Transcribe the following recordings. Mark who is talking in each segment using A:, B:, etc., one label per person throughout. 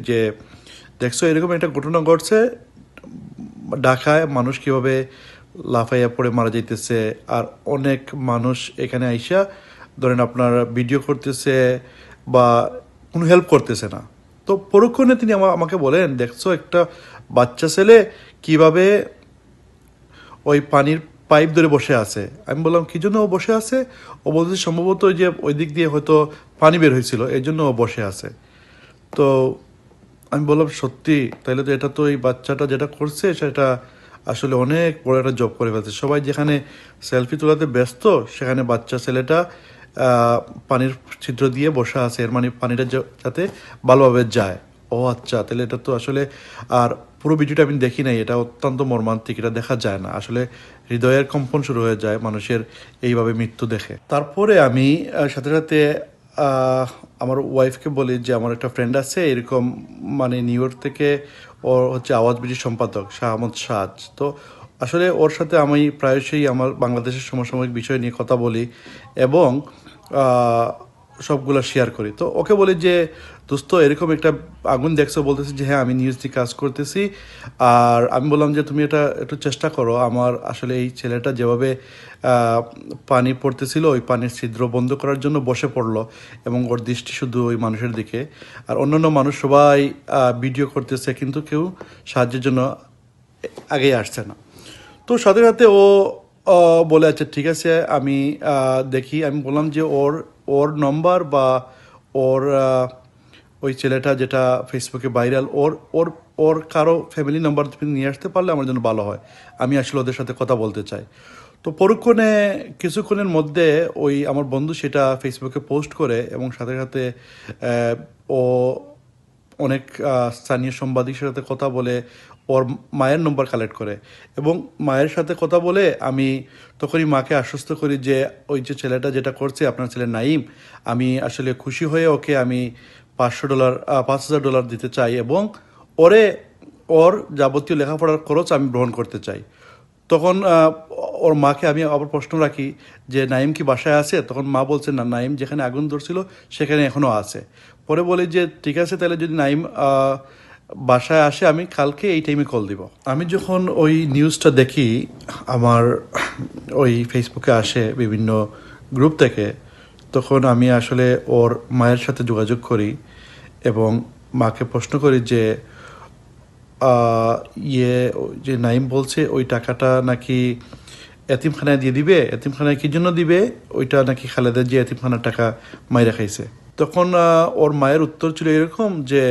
A: যে দেখছো এরকম একটা ঘটনা ঘটছে ঢাকায়, মানুষ কিভাবে লাফাইয়া পড়ে মারা যাইতেছে, আর অনেক মানুষ এখানে আইসা ধরেন আপনার ভিডিও করতেছে বা কোনো হেল্প করতেছে না। তো পরক্ষণে তিনি আমাকে বলেন, দেখছো একটা বাচ্চা ছেলে কিভাবে ওই পানির পাইপ ধরে বসে আছে। আমি বললাম কি জন্য ও বসে আছে? ও বলছে সম্ভবত ওই যে ওই দিক দিয়ে হয়তো পানি বের হয়েছিল, এই জন্য ও বসে আছে। তো আমি বললাম সত্যি? তাইলে তো এটা তো এই বাচ্চাটা যেটা করছে সেটা আসলে অনেক বড় একটা জব করে ফেলছে। সবাই যেখানে সেলফি তোলাতে ব্যস্ত, সেখানে বাচ্চা ছেলেটা আহ, পানির ছিদ্র দিয়ে বসে আছে, এর মানে পানিটা যাতে ভালোভাবে যায়। ও আচ্ছা, তাহলে এটা তো আসলে, আর পুরো ভিডিওটা আমি দেখি নাই, এটা অত্যন্ত মর্মান্তিক, এটা দেখা যায় না আসলে, হৃদয়ের কম্পন শুরু হয়ে যায় মানুষের এইভাবে মৃত্যু দেখে। তারপরে আমি সাথে সাথে আহ, আমার ওয়াইফকে বলি যে আমার একটা ফ্রেন্ড আছে এরকম, মানে নিউ ইয়র্ক থেকে, ওর হচ্ছে আওয়াজ বিজির সম্পাদক শাহ আহমদ সাজ। তো আসলে ওর সাথে আমি প্রায়শই আমার বাংলাদেশের সমসাময়িক বিষয় নিয়ে কথা বলি এবং আহ, সবগুলো শেয়ার করি। তো ওকে বলি যে দোস্ত এরকম একটা আগুন দেখছো, বলতেছি যে হ্যাঁ আমি নিউজ দিয়ে কাজ করতেছি। আর আমি বললাম যে তুমি এটা একটু চেষ্টা করো, আমার আসলে এই ছেলেটা যেভাবে পানি পড়তেছিল ওই পানির ছিদ্র বন্ধ করার জন্য বসে পড়লো এবং ওর দৃষ্টি শুধু ওই মানুষের দিকে, আর অন্যান্য মানুষ সবাই ভিডিও করতেছে কিন্তু কেউ সাহায্যের জন্য আগেই আসছে না। তো সাথে সাথে ও বলে আচ্ছা ঠিক আছে আমি দেখি। আমি বললাম যে ওর ওর নম্বর বা ওর ওই ছেলেটা যেটা ফেসবুকে ভাইরাল, ওর ওর ওর কারো ফ্যামিলি নাম্বার তুমি নিয়ে আসতে পারলে আমার জন্য ভালো হয়, আমি আসলে ওদের সাথে কথা বলতে চাই। তো পরক্ষণে কিছুক্ষণের মধ্যে ওই আমার বন্ধু সেটা ফেসবুকে পোস্ট করে এবং সাথে সাথে ও অনেক স্থানীয় সাংবাদিকের সাথে কথা বলে ওর মায়ের নম্বর কালেক্ট করে এবং মায়ের সাথে কথা বলে আমি তখনই মাকে আশ্বস্ত করি যে ওই যে ছেলেটা যেটা করছে আপনার ছেলে নাইম, আমি আসলে খুশি হয়ে ওকে আমি $500 $5,000 দিতে চাই এবং ওরে ওর যাবতীয় লেখাপড়ার খরচ আমি গ্রহণ করতে চাই। তখন ওর মাকে আমি আবার প্রশ্ন রাখি যে নাইম কি বাসায় আছে? তখন মা বলছে না, নাইম যেখানে আগুন ধরছিল সেখানে এখনও আছে। পরে বলি যে ঠিক আছে, তাহলে যদি নাইম বাসায় আসে আমি কালকে এই টাইমে কল দিব। আমি যখন ওই নিউজটা দেখি আমার ওই ফেসবুকে আসে বিভিন্ন গ্রুপ থেকে, তখন আমি আসলে ওর মায়ের সাথে যোগাযোগ করি এবং মাকে প্রশ্ন করি যে আহ, ইয়ে যে নাইম বলছে ওই টাকাটা নাকি এতিমখানায় দিয়ে দিবে, এতিমখানায় কি জন্য দিবে, ওইটা নাকি খালেদা যে এতিমখানার টাকা মাইরা খাইছে। তখন ওর মায়ের উত্তর ছিল এরকম যে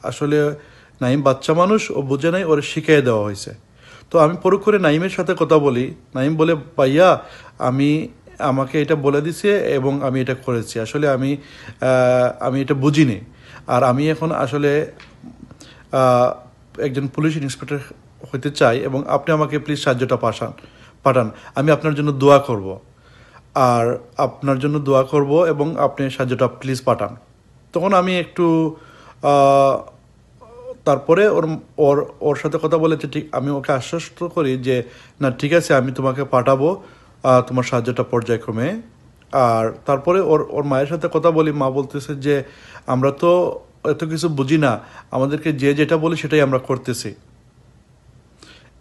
A: আসলে নাইম বাচ্চা মানুষ, ও বুঝে নাই, ওর শিখিয়ে দেওয়া হয়েছে। তো আমি পরক্ষণে নাইমের সাথে কথা বলি। নাইম বলে ভাইয়া আমি আমাকে এটা বলে দিছে এবং আমি এটা করেছি, আসলে আমি এটা বুঝিনি। আর আমি এখন আসলে আহ, একজন পুলিশ ইন্সপেক্টর হতে চাই এবং আপনি আমাকে প্লিজ সাহায্যটা পাঠান, আমি আপনার জন্য দোয়া করব, আর আপনার জন্য দোয়া করব এবং আপনি সাহায্যটা প্লিজ পাঠান। তখন আমি একটু আহ, তারপরে ওর ওর ওর সাথে কথা বলেছে, ঠিক আমি ওকে আশ্বস্ত করি যে না ঠিক আছে আমি তোমাকে পাঠাবো তোমার সাহায্যটা পর্যায়ক্রমে। আর তারপরে ওর ওর মায়ের সাথে কথা বলি, মা বলতেছে যে আমরা তো এত কিছু বুঝি না, আমাদেরকে যে যেটা বলি সেটাই আমরা করতেছি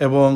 A: এবং